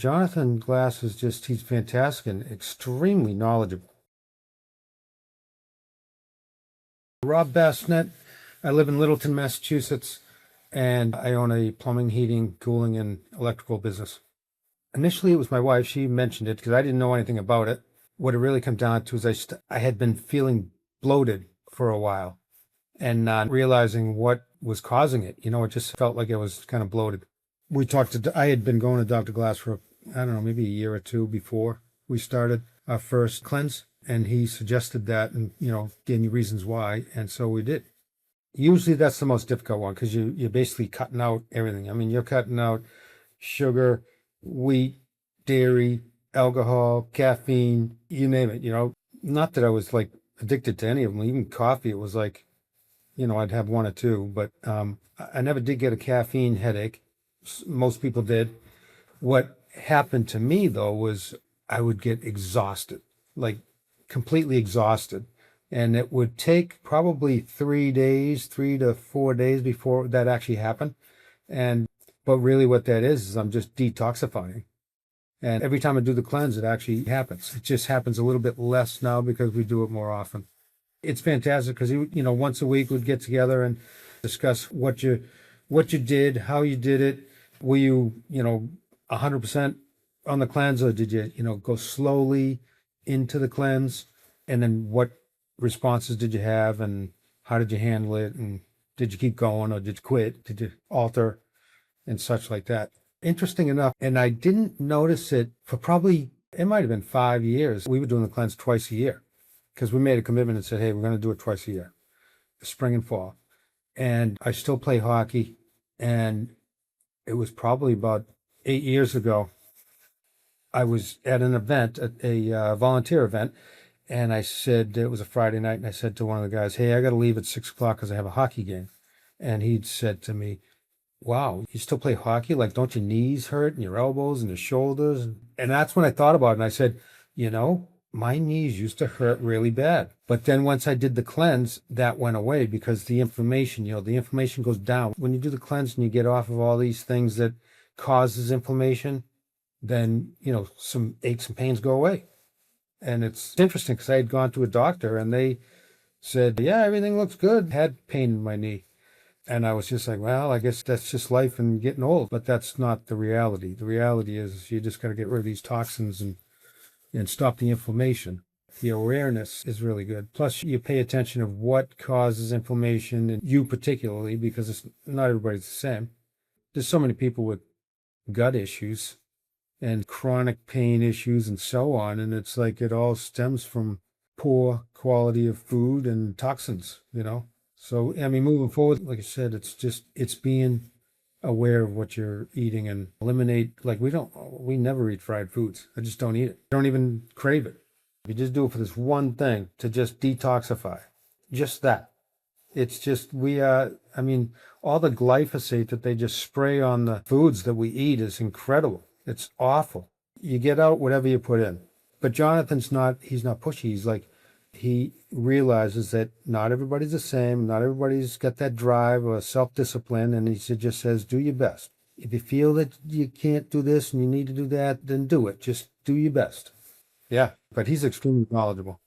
Jonathan Glass is just, he's fantastic and extremely knowledgeable. Rob Basnett. I live in Littleton, Massachusetts, and I own a plumbing, heating, cooling, and electrical business. Initially, it was my wife. She mentioned it because I didn't know anything about it. What it really comes down to is I had been feeling bloated for a while and not realizing what was causing it. It just felt like I was kind of bloated. I had been going to Dr. Glass for, I don't know, maybe a year or two before we started our first cleanse. And he suggested that and, gave me reasons why. And so we did. Usually that's the most difficult one because you're basically cutting out everything. I mean, you're cutting out sugar, wheat, dairy, alcohol, caffeine, you name it, Not that I was like addicted to any of them. Even coffee, it was like, I'd have one or two, but I never did get a caffeine headache. Most people did. What happened to me, though, was I would get exhausted, like completely exhausted. And it would take probably 3 to 4 days before that actually happened. But really what that is I'm just detoxifying. And every time I do the cleanse, it actually happens. It just happens a little bit less now because we do it more often. It's fantastic because, once a week we'd get together and discuss what you did, how you did it. Were you, 100% on the cleanse, or did you, go slowly into the cleanse? And then what responses did you have and how did you handle it? And did you keep going or did you quit? Did you alter and such like that? Interesting enough, and I didn't notice it for probably, it might have been 5 years. We were doing the cleanse twice a year because we made a commitment and said, hey, we're going to do it twice a year, spring and fall. And I still play hockey. And it was probably about 8 years ago. I was at an event, a volunteer event, and I said, it was a Friday night, and I said to one of the guys, hey, I got to leave at 6 o'clock because I have a hockey game. And he'd said to me, wow, you still play hockey? Like, don't your knees hurt and your elbows and your shoulders? And that's when I thought about it. And I said, my knees used to hurt really bad. But then once I did the cleanse, that went away because the inflammation goes down. When you do the cleanse and you get off of all these things that causes inflammation, then, some aches and pains go away. And it's interesting because I had gone to a doctor and they said, yeah, everything looks good. Had pain in my knee. And I was just like, well, I guess that's just life and getting old. But that's not the reality. The reality is you just got to get rid of these toxins and stop the inflammation. The awareness is really good. Plus, you pay attention of what causes inflammation, and you particularly, because not everybody's the same. There's so many people with gut issues and chronic pain issues and so on. And it's like it all stems from poor quality of food and toxins, So, moving forward, like I said, it's being aware of what you're eating and eliminate, like we never eat fried foods. I just don't eat it. I don't even crave it. You just do it for this one thing to just detoxify. Just that. It's just, all the glyphosate that they just spray on the foods that we eat is incredible. It's awful. You get out whatever you put in. But Jonathan's he's not pushy. He realizes that not everybody's the same. Not everybody's got that drive or self-discipline. And he just says, do your best. If you feel that you can't do this and you need to do that, then do it. Just do your best. Yeah. But he's extremely knowledgeable.